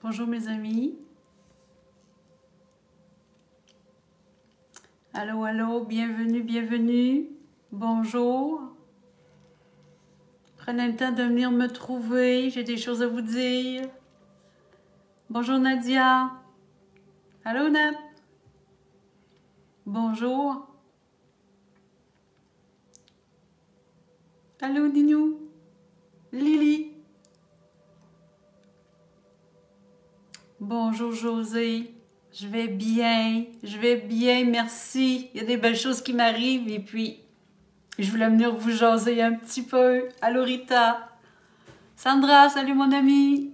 Bonjour mes amis. Allô, allô, bienvenue, bienvenue. Bonjour. Prenez le temps de venir me trouver, j'ai des choses à vous dire. Bonjour Nadia. Allô Nat. Bonjour. Allô Ninou. Lily. Bonjour José. Je vais bien, merci. Il y a des belles choses qui m'arrivent et puis je voulais venir vous jaser un petit peu. Allô Rita. Sandra, salut mon ami.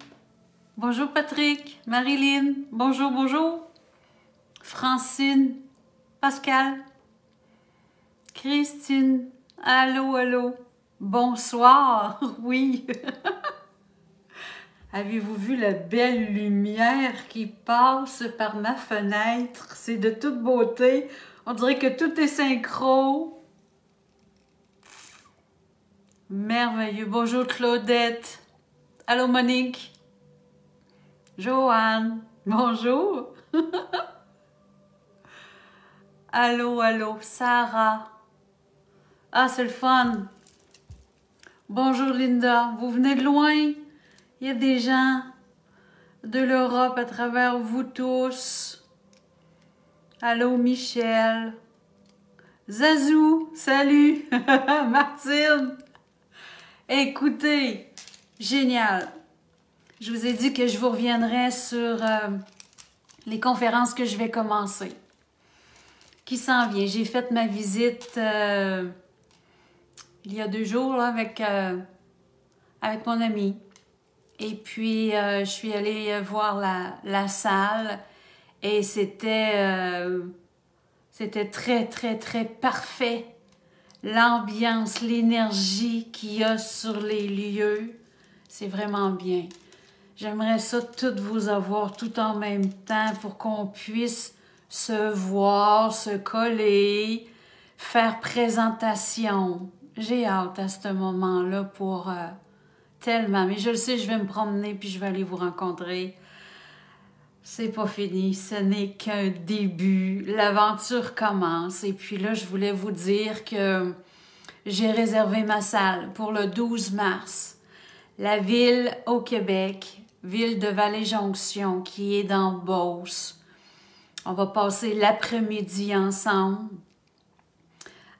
Bonjour Patrick, Marilyn. Bonjour, bonjour. Francine, Pascal, Christine. Allô, allô. Bonsoir, oui. Avez-vous vu la belle lumière qui passe par ma fenêtre? C'est de toute beauté. On dirait que tout est synchro. Merveilleux. Bonjour Claudette. Allô Monique. Joanne. Bonjour. Allô, allô. Sarah. Ah, c'est le fun. Bonjour Linda. Vous venez de loin? Il y a des gens de l'Europe à travers vous tous. Allô Michel. Zazou, salut. Martine. Écoutez, génial. Je vous ai dit que je vous reviendrai sur les conférences que je vais commencer. Qui s'en vient? J'ai fait ma visite il y a 2 jours là, avec mon ami. Et puis, je suis allée voir la salle et c'était très, très, très parfait. L'ambiance, l'énergie qu'il y a sur les lieux, c'est vraiment bien. J'aimerais ça toutes vous avoir tout en même temps pour qu'on puisse se voir, se coller, faire présentation. J'ai hâte à ce moment-là pour... tellement, mais je le sais, je vais me promener puis je vais aller vous rencontrer. C'est pas fini, ce n'est qu'un début. L'aventure commence. Et puis là, je voulais vous dire que j'ai réservé ma salle pour le 12 mars. La ville au Québec, ville de Vallée-Jonction, qui est dans Beauce. On va passer l'après-midi ensemble.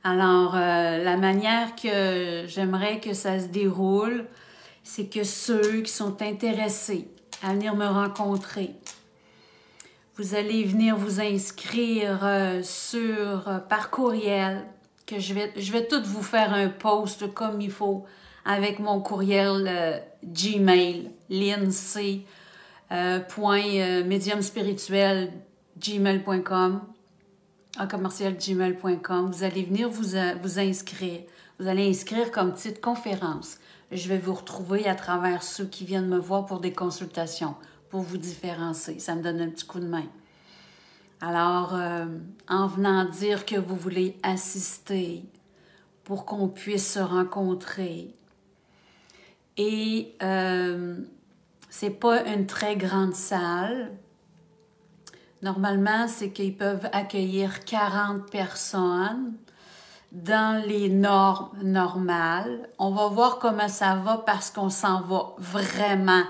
Alors, la manière que j'aimerais que ça se déroule, c'est que ceux qui sont intéressés à venir me rencontrer, vous allez venir vous inscrire par courriel, que je vais tout vous faire un post comme il faut avec mon courriel Gmail, linc.mediumspirituel@gmail.com, @gmail.com. Vous allez venir vous inscrire. Vous allez inscrire comme petite conférence. Je vais vous retrouver à travers ceux qui viennent me voir pour des consultations, pour vous différencier. Ça me donne un petit coup de main. Alors, en venant dire que vous voulez assister pour qu'on puisse se rencontrer. Et c'est pas une très grande salle. Normalement, c'est qu'ils peuvent accueillir 40 personnes. Dans les normes normales. On va voir comment ça va parce qu'on s'en va vraiment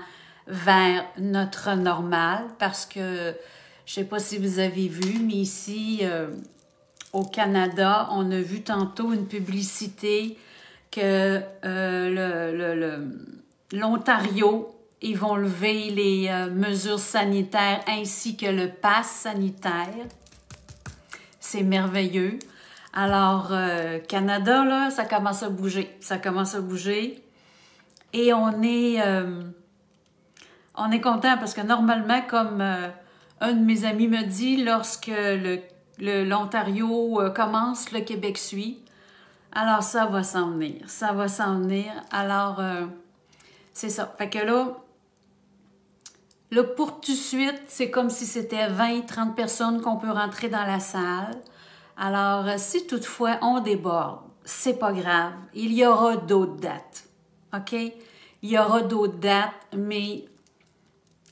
vers notre normal parce que, je ne sais pas si vous avez vu, mais ici, au Canada, on a vu tantôt une publicité que l'Ontario, ils vont lever les mesures sanitaires ainsi que le pass sanitaire. C'est merveilleux. Alors, Canada, là, ça commence à bouger. Ça commence à bouger. Et on est content parce que normalement, comme un de mes amis me dit, lorsque l'Ontario commence, le Québec suit. Alors, ça va s'en venir. Ça va s'en venir. Alors, c'est ça. Fait que là, pour tout de suite, c'est comme si c'était 20-30 personnes qu'on peut rentrer dans la salle. Alors, si toutefois on déborde, c'est pas grave. Il y aura d'autres dates. OK? Il y aura d'autres dates, mais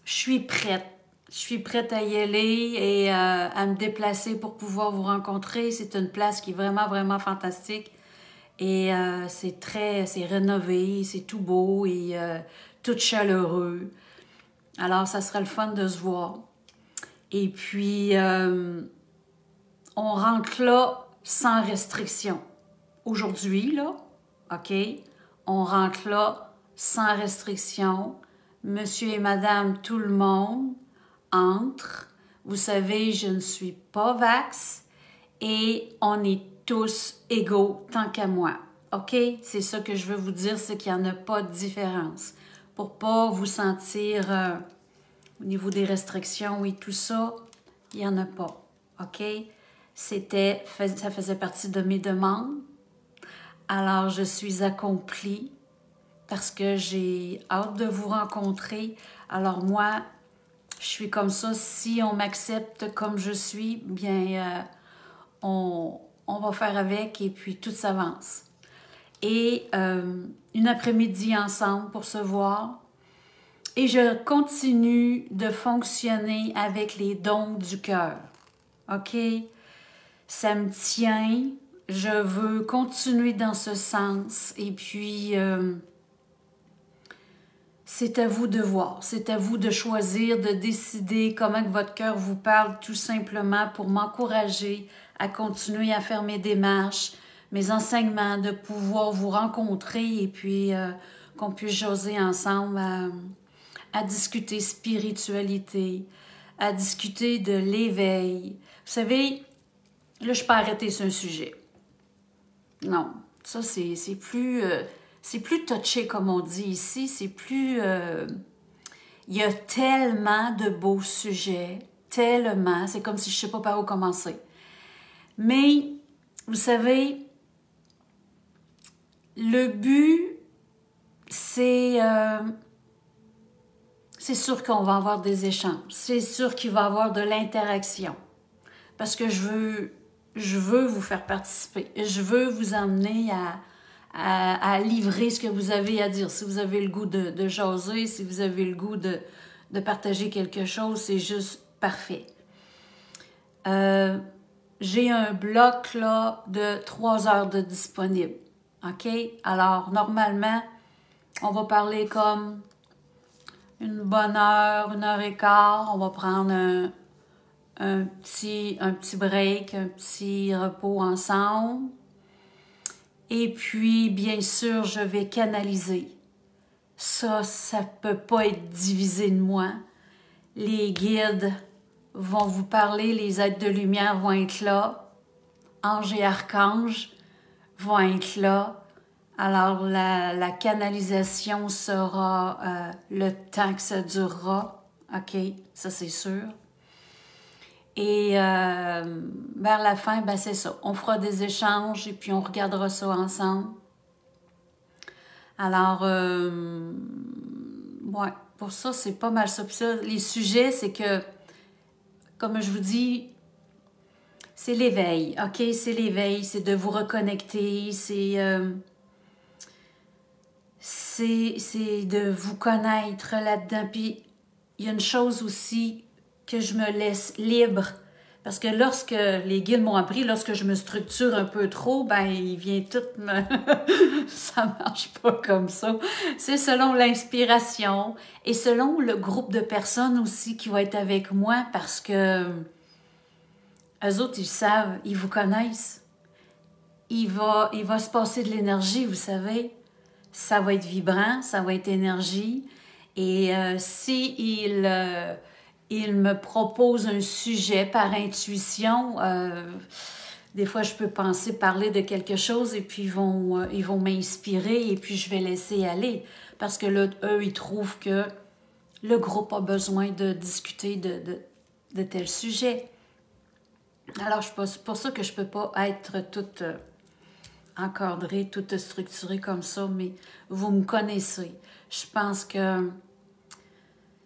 je suis prête. Je suis prête à y aller et à me déplacer pour pouvoir vous rencontrer. C'est une place qui est vraiment, vraiment fantastique. Et c'est rénové, c'est tout beau et tout chaleureux. Alors, ça serait le fun de se voir. Et puis, on rentre là sans restriction. Aujourd'hui, là, OK? On rentre là sans restriction. Monsieur et madame, tout le monde entre. Vous savez, je ne suis pas vax et on est tous égaux tant qu'à moi. OK? C'est ça que je veux vous dire, c'est qu'il n'y en a pas de différence. Pour pas vous sentir au niveau des restrictions et tout ça, il n'y en a pas. OK? Ça faisait partie de mes demandes. Alors, je suis accomplie parce que j'ai hâte de vous rencontrer. Alors, moi, je suis comme ça. Si on m'accepte comme je suis, bien, on va faire avec et puis tout s'avance. Et une après-midi ensemble pour se voir. Et je continue de fonctionner avec les dons du cœur. OK? Ça me tient. Je veux continuer dans ce sens. Et puis, c'est à vous de voir. C'est à vous de choisir, de décider comment que votre cœur vous parle tout simplement pour m'encourager à continuer à faire mes démarches, mes enseignements, de pouvoir vous rencontrer et puis qu'on puisse jaser ensemble à discuter spiritualité, à discuter de l'éveil. Vous savez, là, je ne suis pas arrêtée sur un sujet. Non, ça, c'est plus touché, comme on dit ici. C'est plus... il y a tellement de beaux sujets, tellement. C'est comme si je ne sais pas par où commencer. Mais, vous savez, le but, c'est sûr qu'on va avoir des échanges. C'est sûr qu'il va y avoir de l'interaction. Parce que je veux vous faire participer. Je veux vous emmener à livrer ce que vous avez à dire. Si vous avez le goût de jaser, si vous avez le goût de partager quelque chose, c'est juste parfait. J'ai un bloc là de 3 heures de disponible. OK? Alors, normalement, on va parler comme une bonne heure, 1h15. On va prendre un petit break, un petit repos ensemble. Et puis, bien sûr, je vais canaliser. Ça peut pas être divisé de moi. Les guides vont vous parler, les êtres de lumière vont être là. Anges et archanges vont être là. Alors, la canalisation sera le temps que ça durera. OK, ça c'est sûr. Et vers la fin, ben c'est ça. On fera des échanges et puis on regardera ça ensemble. Alors, ouais, pour ça, c'est pas mal ça. Puis ça, les sujets, c'est que, comme je vous dis, c'est l'éveil, OK? C'est l'éveil, c'est de vous reconnecter, c'est de vous connaître là-dedans. Puis, il y a une chose aussi que je me laisse libre. Parce que lorsque les guides m'ont appris, lorsque je me structure un peu trop, ben il vient tout me... ça marche pas comme ça. C'est selon l'inspiration et selon le groupe de personnes aussi qui va être avec moi parce que eux autres, ils savent, ils vous connaissent. Il va se passer de l'énergie, vous savez. Ça va être vibrant, ça va être énergie. Et il me propose un sujet par intuition. Des fois, je peux penser parler de quelque chose et puis ils vont m'inspirer et puis je vais laisser aller. Parce que là, eux, ils trouvent que le groupe a besoin de discuter de tel sujet. Alors, c'est pour ça que je ne peux pas être toute encadrée, toute structurée comme ça, mais vous me connaissez. Je pense que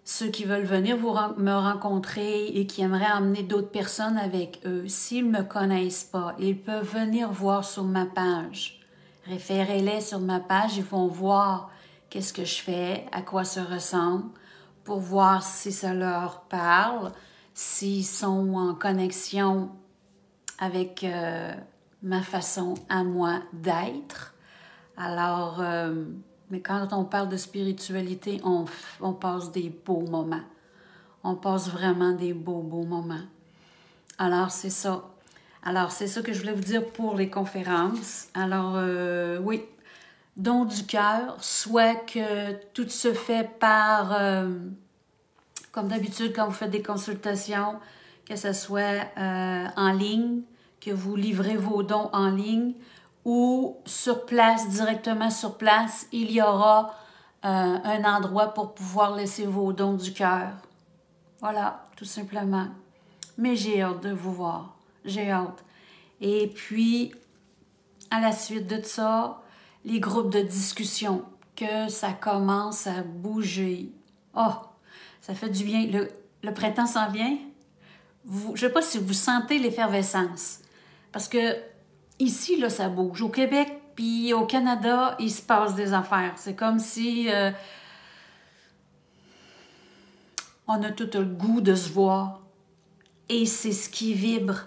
ceux qui veulent venir me rencontrer et qui aimeraient emmener d'autres personnes avec eux, s'ils ne me connaissent pas, ils peuvent venir voir sur ma page. Référez-les sur ma page, ils vont voir qu'est-ce que je fais, à quoi ça ressemble, pour voir si ça leur parle, s'ils sont en connexion avec ma façon à moi d'être. Alors, mais quand on parle de spiritualité, on passe des beaux moments. On passe vraiment des beaux moments. Alors, c'est ça. Alors, c'est ça que je voulais vous dire pour les conférences. Alors, oui, don du cœur, soit que tout se fait par, comme d'habitude, quand vous faites des consultations, que ce soit en ligne, que vous livrez vos dons en ligne, ou sur place, directement sur place, il y aura un endroit pour pouvoir laisser vos dons du cœur. Voilà, tout simplement. Mais j'ai hâte de vous voir. J'ai hâte. Et puis, à la suite de ça, les groupes de discussion, que ça commence à bouger. Oh, ça fait du bien. Le printemps s'en vient. Je ne sais pas si vous sentez l'effervescence. Parce que ici, là, ça bouge. Au Québec, puis au Canada, il se passe des affaires. C'est comme si on a tout le goût de se voir. Et c'est ce qui vibre.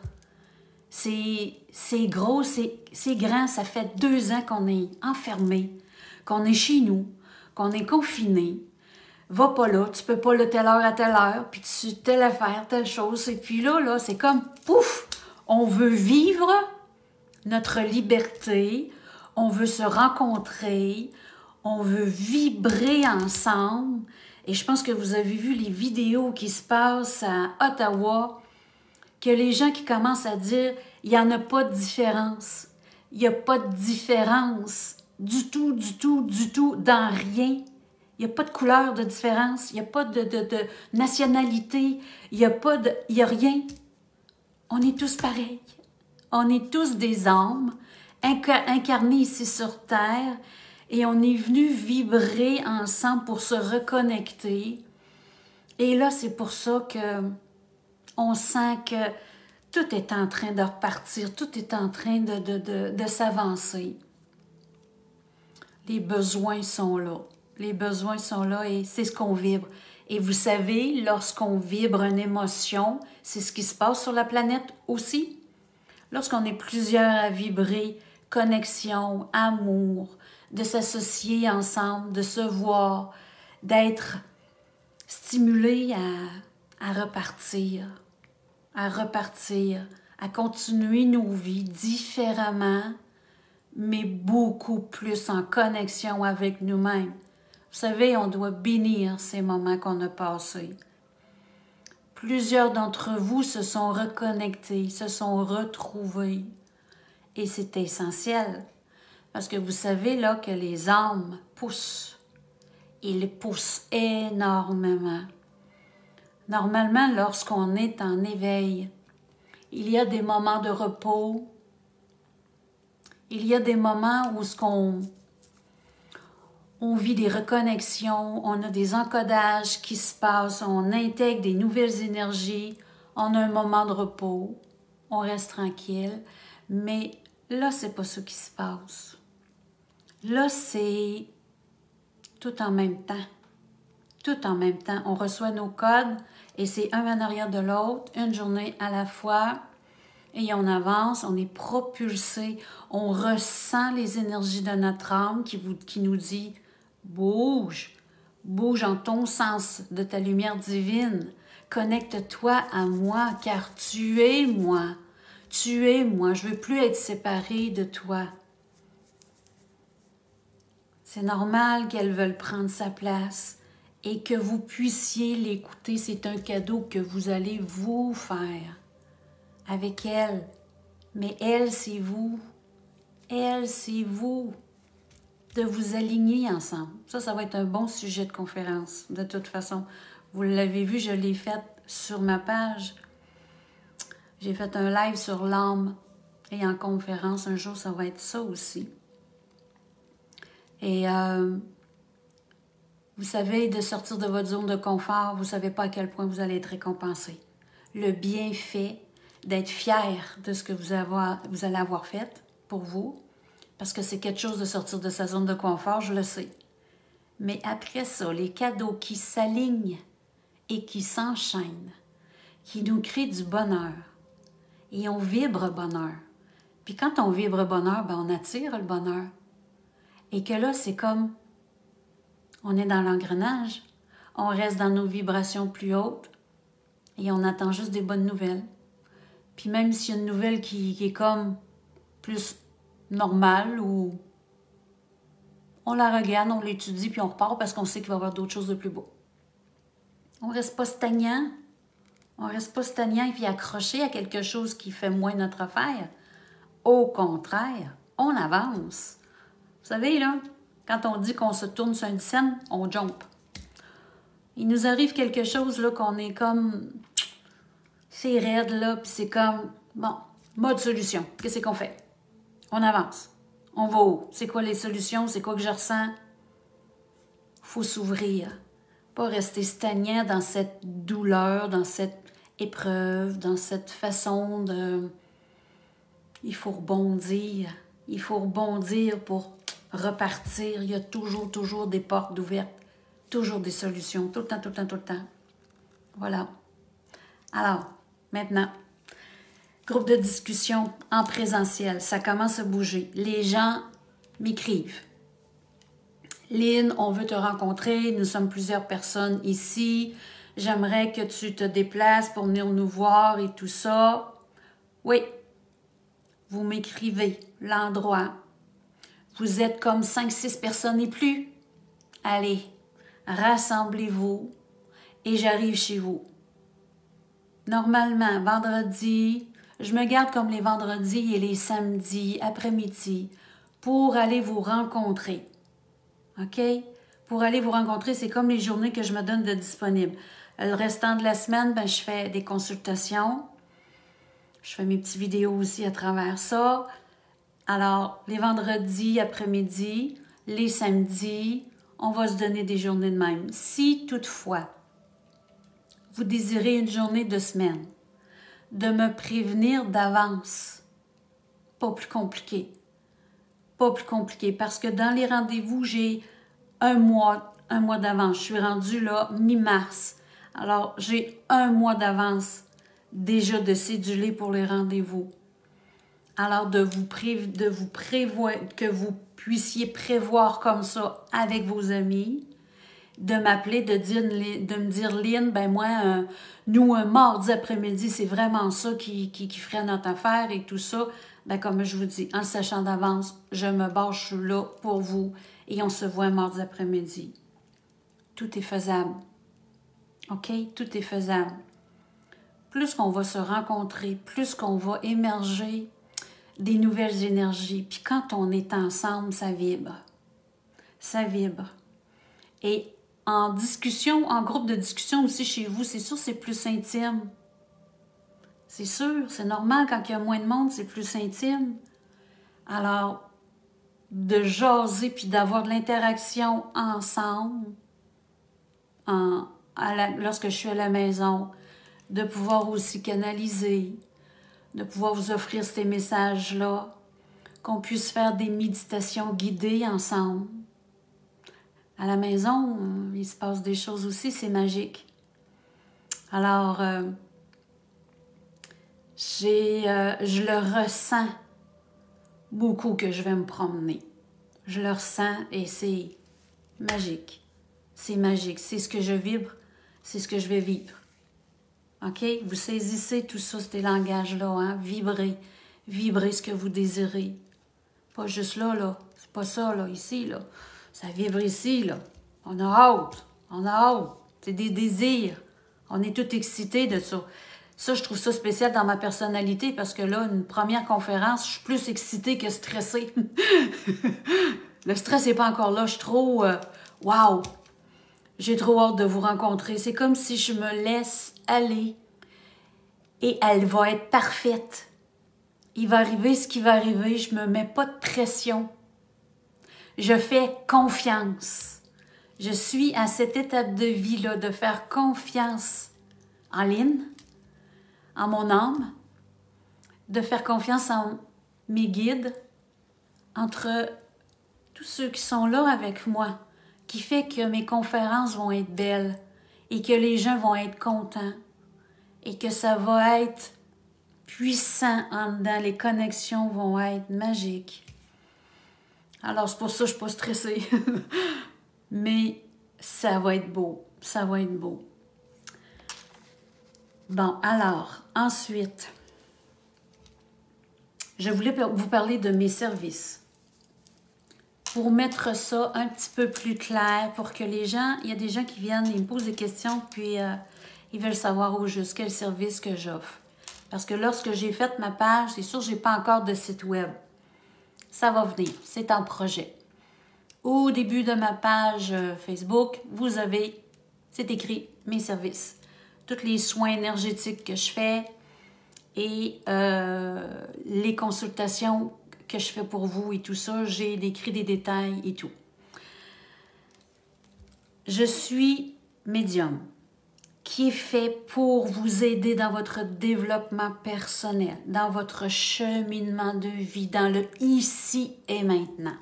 C'est gros, c'est grand. Ça fait 2 ans qu'on est enfermé, qu'on est chez nous, qu'on est confiné. Va pas là, tu peux pas le telle heure à telle heure, puis tu telle affaire, telle chose. Et puis là, c'est comme pouf! On veut vivre notre liberté, on veut se rencontrer, on veut vibrer ensemble. Et je pense que vous avez vu les vidéos qui se passent à Ottawa, que les gens qui commencent à dire « il n'y en a pas de différence ». Il n'y a pas de différence du tout, dans rien. Il n'y a pas de couleur de différence, il n'y a pas de nationalité, il n'y a rien. On est tous pareils. On est tous des âmes incarnées ici sur Terre et on est venus vibrer ensemble pour se reconnecter. Et là, c'est pour ça que on sent que tout est en train de repartir, tout est en train de s'avancer. Les besoins sont là. Les besoins sont là et c'est ce qu'on vibre. Et vous savez, lorsqu'on vibre une émotion, c'est ce qui se passe sur la planète aussi. Lorsqu'on est plusieurs à vibrer connexion, amour, de s'associer ensemble, de se voir, d'être stimulé à repartir, à continuer nos vies différemment, mais beaucoup plus en connexion avec nous-mêmes. Vous savez, on doit bénir ces moments qu'on a passés. Plusieurs d'entre vous se sont reconnectés, se sont retrouvés. Et c'est essentiel. Parce que vous savez là que les âmes poussent. Ils poussent énormément. Normalement, lorsqu'on est en éveil, il y a des moments de repos. Il y a des moments où on vit des reconnexions, on a des encodages qui se passent, on intègre des nouvelles énergies, on a un moment de repos, on reste tranquille. Mais là, c'est pas ça qui se passe. Là, c'est tout en même temps. Tout en même temps. On reçoit nos codes et c'est un en arrière de l'autre, une journée à la fois. Et on avance, on est propulsé, on ressent les énergies de notre âme qui nous dit « Bouge, bouge en ton sens de ta lumière divine. Connecte-toi à moi, car tu es moi. Tu es moi, je ne veux plus être séparée de toi. » C'est normal qu'elles veulent prendre sa place et que vous puissiez l'écouter. C'est un cadeau que vous allez vous faire avec elle. Mais elle, c'est vous. Elle, c'est vous. De vous aligner ensemble. Ça va être un bon sujet de conférence, de toute façon. Vous l'avez vu, je l'ai fait sur ma page. J'ai fait un live sur l'âme et en conférence. Un jour, ça va être ça aussi. Et vous savez, de sortir de votre zone de confort, vous ne savez pas à quel point vous allez être récompensé. Le bienfait d'être fier de ce que vous allez avoir fait pour vous, parce que c'est quelque chose de sortir de sa zone de confort, je le sais. Mais après ça, les cadeaux qui s'alignent et qui s'enchaînent, qui nous créent du bonheur. Et on vibre bonheur. Puis quand on vibre bonheur, ben on attire le bonheur. Et que là, c'est comme, on est dans l'engrenage, on reste dans nos vibrations plus hautes et on attend juste des bonnes nouvelles. Puis même s'il y a une nouvelle qui est comme plus normale ou on la regarde, on l'étudie puis on repart parce qu'on sait qu'il va y avoir d'autres choses de plus beau. On reste pas stagnant. On reste pas stagnant et puis accroché à quelque chose qui fait moins notre affaire. Au contraire, on avance. Vous savez, là, quand on dit qu'on se tourne sur une scène, on jump. Il nous arrive quelque chose, là, qu'on est comme... C'est raide, là, puis c'est comme... Bon, mode solution. Qu'est-ce qu'on fait? On avance. On va où? C'est quoi les solutions? C'est quoi que je ressens? Faut s'ouvrir. Pas rester stagnant dans cette douleur, dans cette épreuve, dans cette façon de... Il faut rebondir. Il faut rebondir pour repartir. Il y a toujours des portes ouvertes. Toujours des solutions. Tout le temps, tout le temps, tout le temps. Voilà. Alors, maintenant, groupe de discussion en présentiel. Ça commence à bouger. Les gens m'écrivent. Lynn, on veut te rencontrer. Nous sommes plusieurs personnes ici. J'aimerais que tu te déplaces pour venir nous voir et tout ça. Oui. Vous m'écrivez l'endroit. Vous êtes comme 5-6 personnes et plus. Allez, rassemblez-vous et j'arrive chez vous. Normalement, vendredi, je me garde comme les vendredis et les samedis après-midi pour aller vous rencontrer. OK? Pour aller vous rencontrer, c'est comme les journées que je me donne de disponible. Le restant de la semaine, ben, je fais des consultations. Je fais mes petites vidéos aussi à travers ça. Alors, les vendredis après-midi, les samedis, on va se donner des journées de même. Si toutefois, vous désirez une journée de semaine, de me prévenir d'avance. Pas plus compliqué. Pas plus compliqué. Parce que dans les rendez-vous, j'ai un mois d'avance. Je suis rendue là mi-mars. Alors, j'ai un mois d'avance déjà de céduler pour les rendez-vous. Alors, que vous puissiez prévoir comme ça avec vos amis, de m'appeler, de me dire, Lynn, ben moi, nous, un mardi après-midi, c'est vraiment ça qui ferait notre affaire et tout ça. Ben comme je vous dis, en le sachant d'avance, je me bâche, je suis là pour vous et on se voit un mardi après-midi. Tout est faisable. OK? Tout est faisable. Plus qu'on va se rencontrer, plus qu'on va émerger des nouvelles énergies. Puis quand on est ensemble, ça vibre. Ça vibre. Et en discussion, en groupe de discussion aussi chez vous, c'est sûr, c'est plus intime. C'est sûr, c'est normal, quand il y a moins de monde, c'est plus intime. Alors, de jaser puis d'avoir de l'interaction ensemble, lorsque je suis à la maison, de pouvoir aussi canaliser, de pouvoir vous offrir ces messages-là, qu'on puisse faire des méditations guidées ensemble. À la maison, il se passe des choses aussi, c'est magique. Alors, je le ressens beaucoup que je vais me promener. Je le ressens et c'est magique. C'est magique. C'est ce que je vibre, c'est ce que je vais vivre. OK? Vous saisissez tout ça, ces langages-là, hein? Vibrez. Vibrez ce que vous désirez. Pas juste là, là. C'est pas ça, là, ici, là. Ça vibre ici, là. On a hâte. On a hâte. C'est des désirs. On est tout excités de ça. Ça, je trouve ça spécial dans ma personnalité parce que là, une première conférence, je suis plus excitée que stressée. Le stress n'est pas encore là. Je suis trop... wow! J'ai trop hâte de vous rencontrer. C'est comme si je me laisse aller et elle va être parfaite. Il va arriver ce qui va arriver. Je ne me mets pas de pression. Je fais confiance. Je suis à cette étape de vie-là de faire confiance en Lynn, en mon âme, de faire confiance en mes guides, entre tous ceux qui sont là avec moi, qui fait que mes conférences vont être belles et que les gens vont être contents et que ça va être puissant en dedans. Les connexions vont être magiques. Alors, c'est pour ça que je ne suis pas stressée. Mais ça va être beau. Ça va être beau. Bon, alors, ensuite, je voulais vous parler de mes services. Pour mettre ça un petit peu plus clair, pour que les gens, il y a des gens qui viennent, ils me posent des questions, puis ils veulent savoir au juste quel service que j'offre. Parce que lorsque j'ai fait ma page, c'est sûr que je n'ai pas encore de site web. Ça va venir, c'est en projet. Au début de ma page Facebook, vous avez, c'est écrit, mes services. Tous les soins énergétiques que je fais et les consultations que je fais pour vous et tout ça, j'ai écrit des détails et tout. Je suis médium qui est fait pour vous aider dans votre développement personnel, dans votre cheminement de vie, dans le ici et maintenant.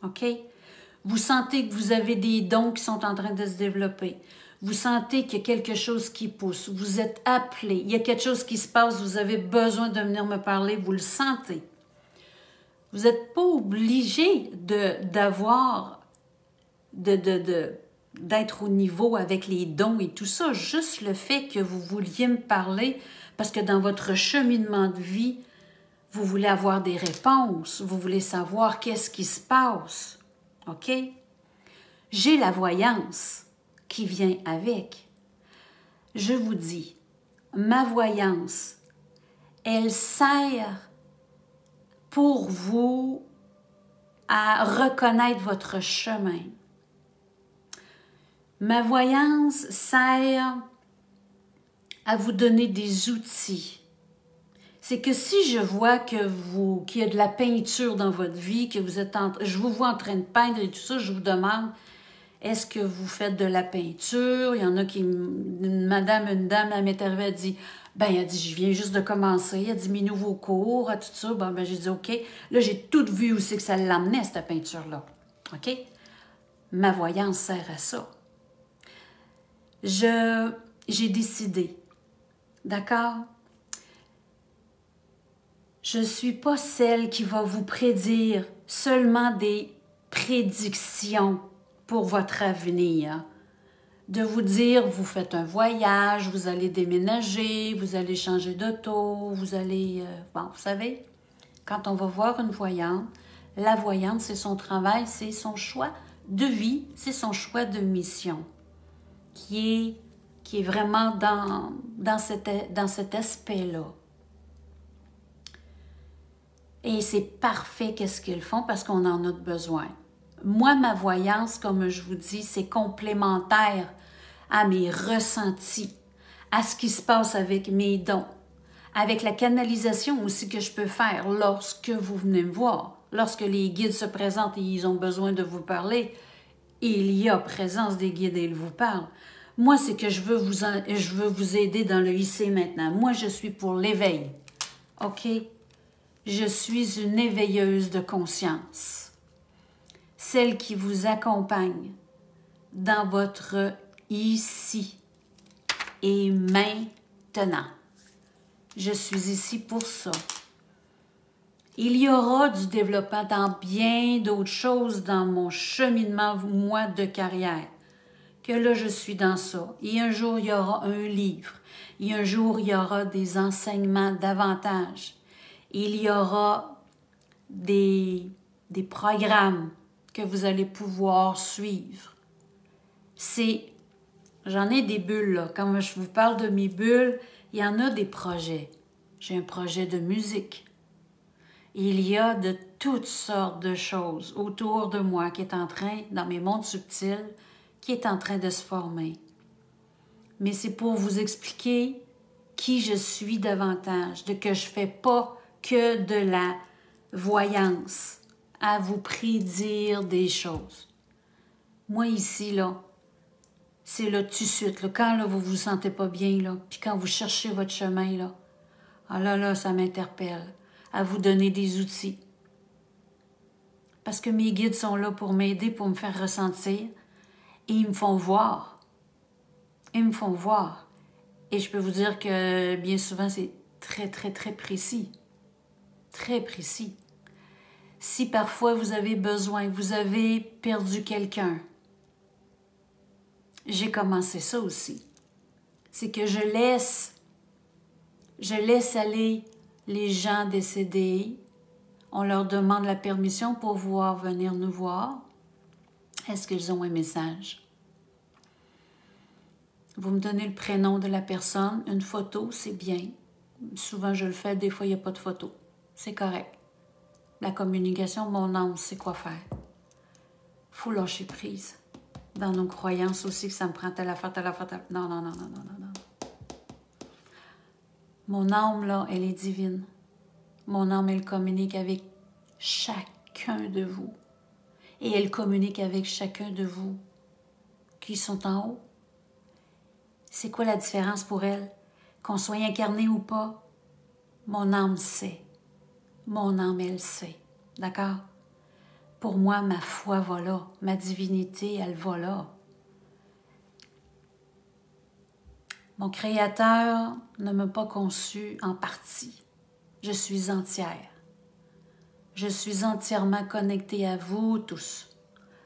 OK? Vous sentez que vous avez des dons qui sont en train de se développer. Vous sentez qu'il y a quelque chose qui pousse. Vous êtes appelé. Il y a quelque chose qui se passe. Vous avez besoin de venir me parler. Vous le sentez. Vous n'êtes pas obligé d'être au niveau avec les dons et tout ça. Juste le fait que vous vouliez me parler, parce que dans votre cheminement de vie, vous voulez avoir des réponses. Vous voulez savoir qu'est-ce qui se passe. OK? J'ai la voyance qui vient avec. Je vous dis, ma voyance, elle sert pour vous à reconnaître votre chemin. Ma voyance sert à vous donner des outils. C'est que si je vois qu'il y a de la peinture dans votre vie, que vous êtes je vous vois en train de peindre et tout ça, je vous demande, est-ce que vous faites de la peinture? Il y en a qui, une dame, elle m'est arrivée, elle dit, elle dit, je viens juste de commencer, elle dit, mes nouveaux cours, tout ça. J'ai dit, OK. Là, j'ai tout vu où c'est que ça l'emmenait, cette peinture-là. OK? Ma voyance sert à ça. J'ai décidé, d'accord? Je ne suis pas celle qui va vous prédire seulement des prédictions pour votre avenir. De vous dire, vous faites un voyage, vous allez déménager, vous allez changer d'auto, vous allez... vous savez, quand on va voir une voyante, la voyante, c'est son travail, c'est son choix de vie, c'est son choix de mission, qui est vraiment dans cet aspect-là. Et c'est parfait qu'est-ce qu'ils font parce qu'on en a besoin. Moi, ma voyance, comme je vous dis, c'est complémentaire à mes ressentis, à ce qui se passe avec mes dons, avec la canalisation aussi que je peux faire lorsque vous venez me voir. Lorsque les guides se présentent et ils ont besoin de vous parler, il y a présence des guides et ils vous parlent. Moi, c'est que je veux vous aider dans le ici maintenant. Moi, je suis pour l'éveil. OK? Je suis une éveilleuse de conscience. Celle qui vous accompagne dans votre ici et maintenant. Je suis ici pour ça. Il y aura du développement dans bien d'autres choses dans mon cheminement, moi, de carrière. Que là, je suis dans ça. Et un jour, il y aura un livre. Et un jour, il y aura des enseignements davantage. Il y aura des programmes que vous allez pouvoir suivre. J'en ai des bulles, là. Quand je vous parle de mes bulles, il y en a des projets. J'ai un projet de musique. Il y a de toutes sortes de choses autour de moi qui est en train, dans mes mondes subtils, qui est en train de se former. Mais c'est pour vous expliquer qui je suis davantage, que je ne fais pas que de la voyance à vous prédire des choses. Moi, ici, là, c'est là tout de suite, là, quand là, vous vous sentez pas bien, là, puis quand vous cherchez votre chemin, là, là, ça m'interpelle à vous donner des outils. Parce que mes guides sont là pour m'aider, pour me faire ressentir, et ils me font voir ils me font voir. Et je peux vous dire que bien souvent, c'est très, très, très précis. Très précis. Si parfois vous avez besoin, vous avez perdu quelqu'un, j'ai commencé ça aussi. C'est que je laisse aller les gens décédés. On leur demande la permission pour pouvoir venir nous voir. Est-ce qu'ils ont un message? Vous me donnez le prénom de la personne, une photo, c'est bien. Souvent, je le fais, des fois, il n'y a pas de photo. C'est correct. La communication, mon âme sait quoi faire. Il faut lâcher prise. Dans nos croyances aussi, que ça me prend telle affaire, telle affaire, telle... Non, non, non, non, non, non, non. Mon âme, là, elle est divine. Mon âme, elle communique avec chacun de vous. Et elle communique avec chacun de vous qui sont en haut. C'est quoi la différence pour elle? Qu'on soit incarné ou pas, mon âme sait. Mon âme, elle sait. D'accord? Pour moi, ma foi va là. Ma divinité, elle va là. Mon Créateur ne m'a pas conçu en partie. Je suis entière. Je suis entièrement connectée à vous tous.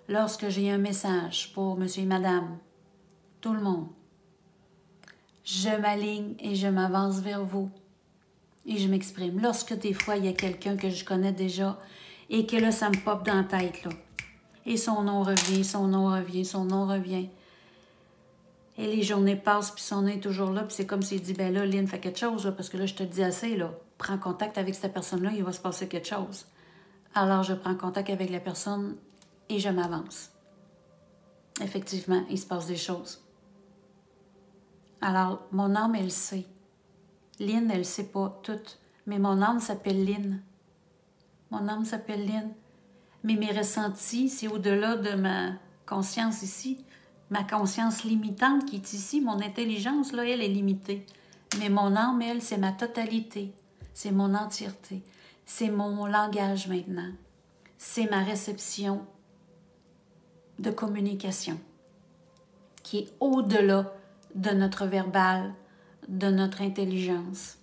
Lorsque j'ai un message pour monsieur et madame, tout le monde, je m'aligne et je m'avance vers vous. Et je m'exprime. Lorsque des fois, il y a quelqu'un que je connais déjà et que là, ça me pop dans la tête, là. Et son nom revient, son nom revient, son nom revient. Et les journées passent, puis son nom est toujours là, puis c'est comme s'il dit, ben là, Lynn, fais quelque chose, là, parce que là, je te le dis assez, là. Prends contact avec cette personne-là, il va se passer quelque chose. Alors, je prends contact avec la personne et je m'avance. Effectivement, il se passe des choses. Alors, mon âme, elle sait. Lynn, elle ne sait pas tout. Mais mon âme s'appelle Lynn. Mon âme s'appelle Lynn. Mais mes ressentis, c'est au-delà de ma conscience ici. Ma conscience limitante qui est ici, mon intelligence, là, elle est limitée. Mais mon âme, elle, c'est ma totalité. C'est mon entièreté. C'est mon langage maintenant. C'est ma réception de communication qui est au-delà de notre verbal, de notre intelligence.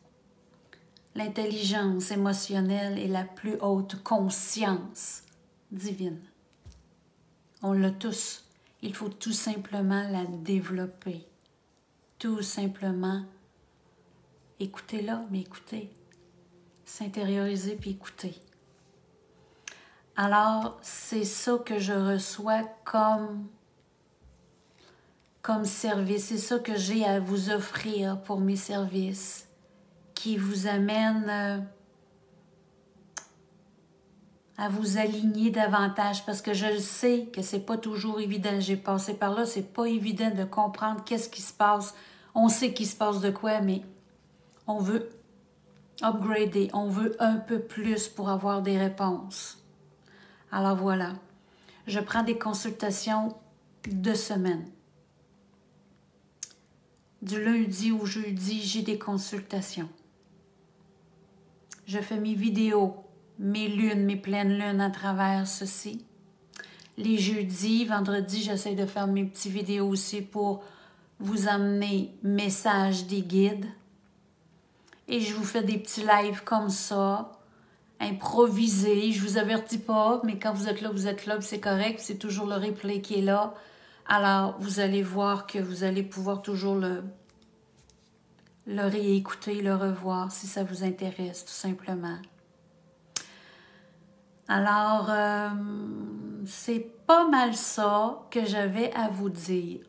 L'intelligence émotionnelle est la plus haute conscience divine. On l'a tous. Il faut tout simplement la développer. Tout simplement écoutez-la, mais écoutez. S'intérioriser puis écouter. Alors, c'est ça que je reçois comme service. C'est ça que j'ai à vous offrir pour mes services qui vous amènent à vous aligner davantage parce que je sais que c'est pas toujours évident. J'ai passé par là, c'est pas évident de comprendre qu'est-ce qui se passe. On sait qu'il se passe de quoi, mais on veut upgrader, on veut un peu plus pour avoir des réponses. Alors voilà, je prends des consultations de semaine. Du lundi au jeudi, j'ai des consultations. Je fais mes vidéos, mes lunes, mes pleines lunes à travers ceci. Les jeudis, vendredis, j'essaie de faire mes petites vidéos aussi pour vous amener messages des guides. Et je vous fais des petits lives comme ça, improvisés. Je vous avertis pas, mais quand vous êtes là, c'est correct. C'est toujours le replay qui est là. Alors, vous allez voir que vous allez pouvoir toujours le réécouter, le revoir, si ça vous intéresse, tout simplement. Alors, c'est pas mal ça que j'avais à vous dire.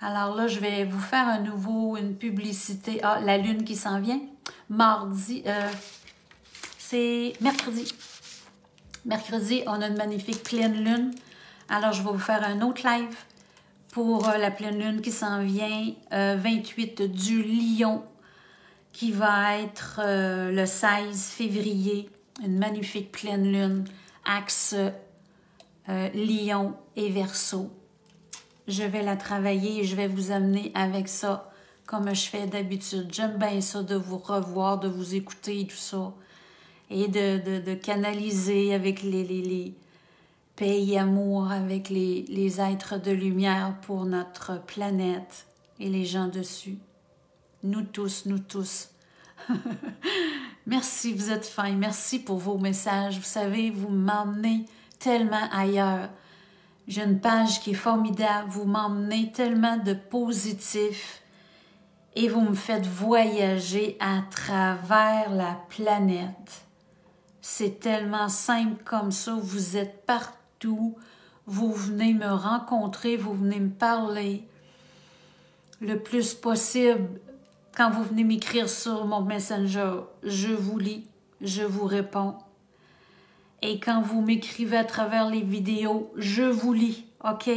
Alors là, je vais vous faire une publicité. Ah, la lune qui s'en vient. Mardi, c'est mercredi. Mercredi, on a une magnifique pleine lune. Alors, je vais vous faire un autre live pour la pleine lune qui s'en vient, 28 du Lion, qui va être le 16 février. Une magnifique pleine lune, axe Lion et Verseau. Je vais la travailler et je vais vous amener avec ça, comme je fais d'habitude. J'aime bien ça, de vous revoir, de vous écouter et tout ça. Et de canaliser avec les paix et amour, avec les êtres de lumière pour notre planète et les gens dessus. Nous tous, nous tous. Merci, vous êtes fins. Merci pour vos messages. Vous savez, vous m'emmenez tellement ailleurs. J'ai une page qui est formidable. Vous m'emmenez tellement de positif et vous me faites voyager à travers la planète. C'est tellement simple comme ça. Vous êtes partout. Vous venez me rencontrer. Vous venez me parler le plus possible. Quand vous venez m'écrire sur mon Messenger, je vous lis, je vous réponds. Et quand vous m'écrivez à travers les vidéos, je vous lis, OK?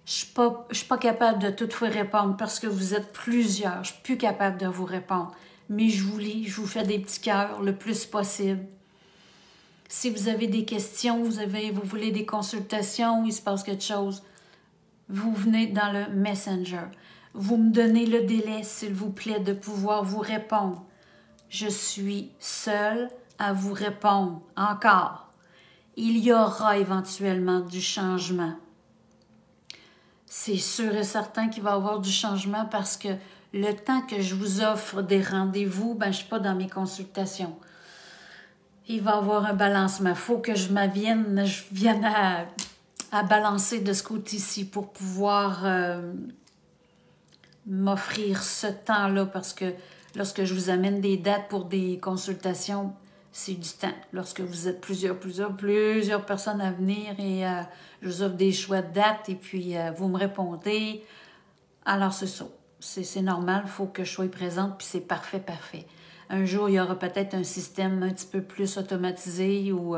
Je suis pas capable de tout vous répondre parce que vous êtes plusieurs. Je suis plus capable de vous répondre. Mais je vous lis, je vous fais des petits cœurs le plus possible. Si vous avez des questions, vous voulez des consultations, il se passe quelque chose, vous venez dans le Messenger. Vous me donnez le délai, s'il vous plaît, de pouvoir vous répondre. Je suis seule à vous répondre. Encore. Il y aura éventuellement du changement. C'est sûr et certain qu'il va y avoir du changement parce que le temps que je vous offre des rendez-vous, je ne suis pas dans mes consultations. Il va y avoir un balancement. Il faut que je vienne à balancer de ce côté-ci pour pouvoir m'offrir ce temps-là parce que lorsque je vous amène des dates pour des consultations, c'est du temps. Lorsque vous êtes plusieurs personnes à venir et je vous offre des choix de dates et puis vous me répondez, alors c'est ça. C'est normal, il faut que je sois présente puis c'est parfait, parfait. Un jour, il y aura peut-être un système un petit peu plus automatisé ou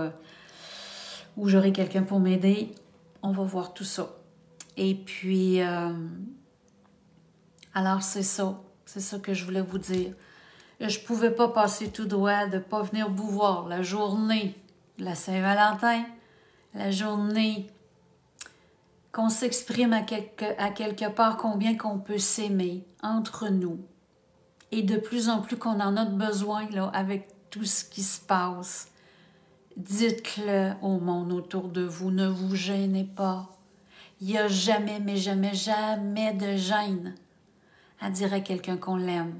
j'aurai quelqu'un pour m'aider. On va voir tout ça. Et puis, alors c'est ça que je voulais vous dire. Je ne pouvais pas passer tout droit de ne pas venir vous voir la journée de la Saint-Valentin, la journée qu'on s'exprime à quelque part combien qu'on peut s'aimer entre nous. Et de plus en plus qu'on en a besoin là, avec tout ce qui se passe. Dites-le au monde autour de vous, ne vous gênez pas. Il n'y a jamais, mais jamais, jamais de gêne à dire à quelqu'un qu'on l'aime,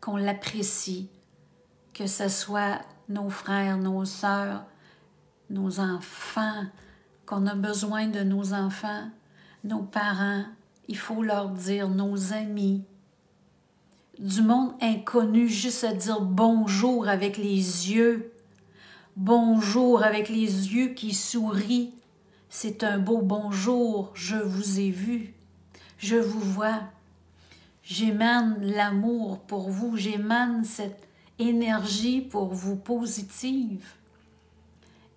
qu'on l'apprécie, que ce soit nos frères, nos sœurs, nos enfants, qu'on a besoin de nos enfants, nos parents, il faut leur dire, nos amis. Du monde inconnu, juste à dire bonjour avec les yeux. Bonjour avec les yeux qui sourient. C'est un beau bonjour, je vous ai vu, je vous vois. J'émane l'amour pour vous, j'émane cette énergie pour vous positive.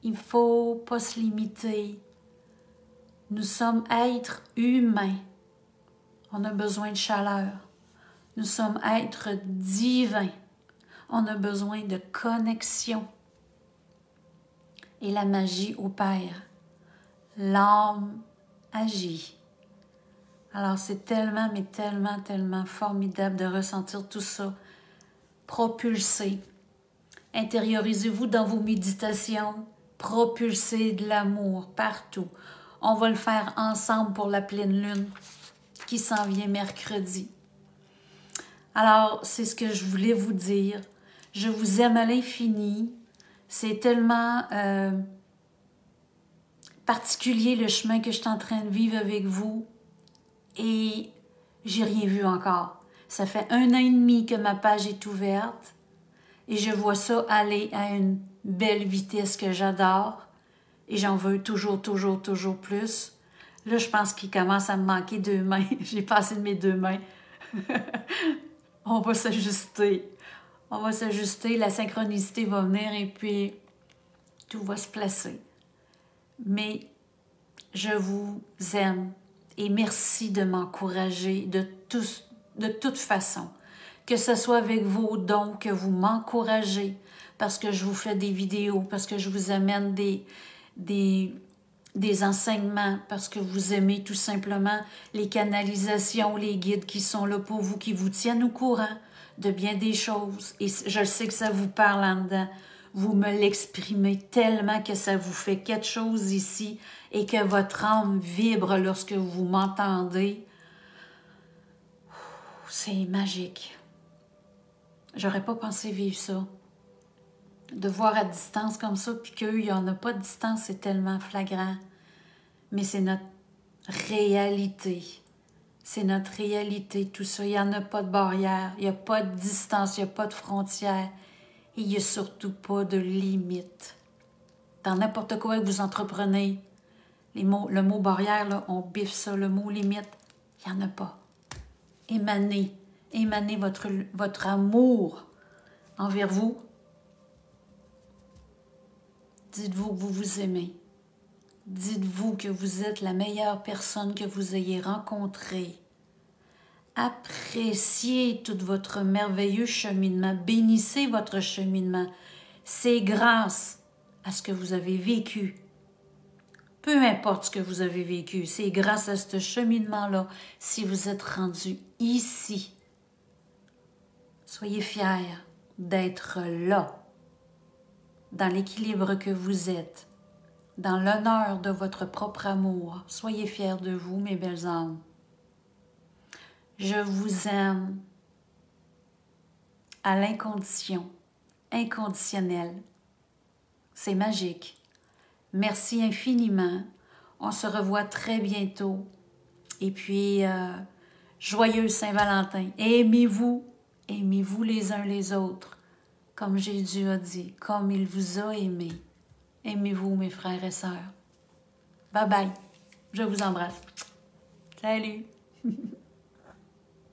Il ne faut pas se limiter. Nous sommes êtres humains. On a besoin de chaleur. Nous sommes êtres divins. On a besoin de connexion. Et la magie opère. L'âme agit. Alors c'est tellement, mais tellement, tellement formidable de ressentir tout ça. Propulsez. Intériorisez-vous dans vos méditations. Propulsez de l'amour partout. On va le faire ensemble pour la pleine lune qui s'en vient mercredi. Alors, c'est ce que je voulais vous dire. Je vous aime à l'infini. C'est tellement particulier le chemin que je suis en train de vivre avec vous. Et j'ai rien vu encore. Ça fait 1 an et demi que ma page est ouverte. Et je vois ça aller à une belle vitesse que j'adore. Et j'en veux toujours, toujours, toujours plus. Là, je pense qu'il commence à me manquer 2 mains. J'ai passé de mes 2 mains. On va s'ajuster. On va s'ajuster, la synchronicité va venir et puis tout va se placer. Mais je vous aime et merci de m'encourager de toute façon. Que ce soit avec vos dons, que vous m'encouragez parce que je vous fais des vidéos, parce que je vous amène des enseignements, parce que vous aimez tout simplement les canalisations, les guides qui sont là pour vous, qui vous tiennent au courant de bien des choses. Et je sais que ça vous parle en dedans. Vous me l'exprimez tellement que ça vous fait quelque chose ici et que votre âme vibre lorsque vous m'entendez. C'est magique. J'aurais pas pensé vivre ça. De voir à distance comme ça, puis qu'eux, il n'y en a pas de distance, c'est tellement flagrant. Mais c'est notre réalité. C'est notre réalité, tout ça. Il n'y en a pas de barrière, il n'y a pas de distance, il n'y a pas de frontière. Et il n'y a surtout pas de limite. Dans n'importe quoi que vous entreprenez, le mot barrière, là, on biffe ça. Le mot limite, il n'y en a pas. Émanez votre amour envers vous. Dites-vous que vous vous aimez. Dites-vous que vous êtes la meilleure personne que vous ayez rencontrée. Appréciez tout votre merveilleux cheminement. Bénissez votre cheminement. C'est grâce à ce que vous avez vécu. Peu importe ce que vous avez vécu, c'est grâce à ce cheminement-là si vous êtes rendu ici. Soyez fiers d'être là, dans l'équilibre que vous êtes, dans l'honneur de votre propre amour. Soyez fiers de vous, mes belles âmes. Je vous aime à l'incondition, inconditionnelle. C'est magique. Merci infiniment. On se revoit très bientôt. Et puis, joyeux Saint-Valentin. Aimez-vous les uns les autres, comme Jésus a dit, comme il vous a aimé. Aimez-vous, mes frères et sœurs. Bye bye. Je vous embrasse. Salut.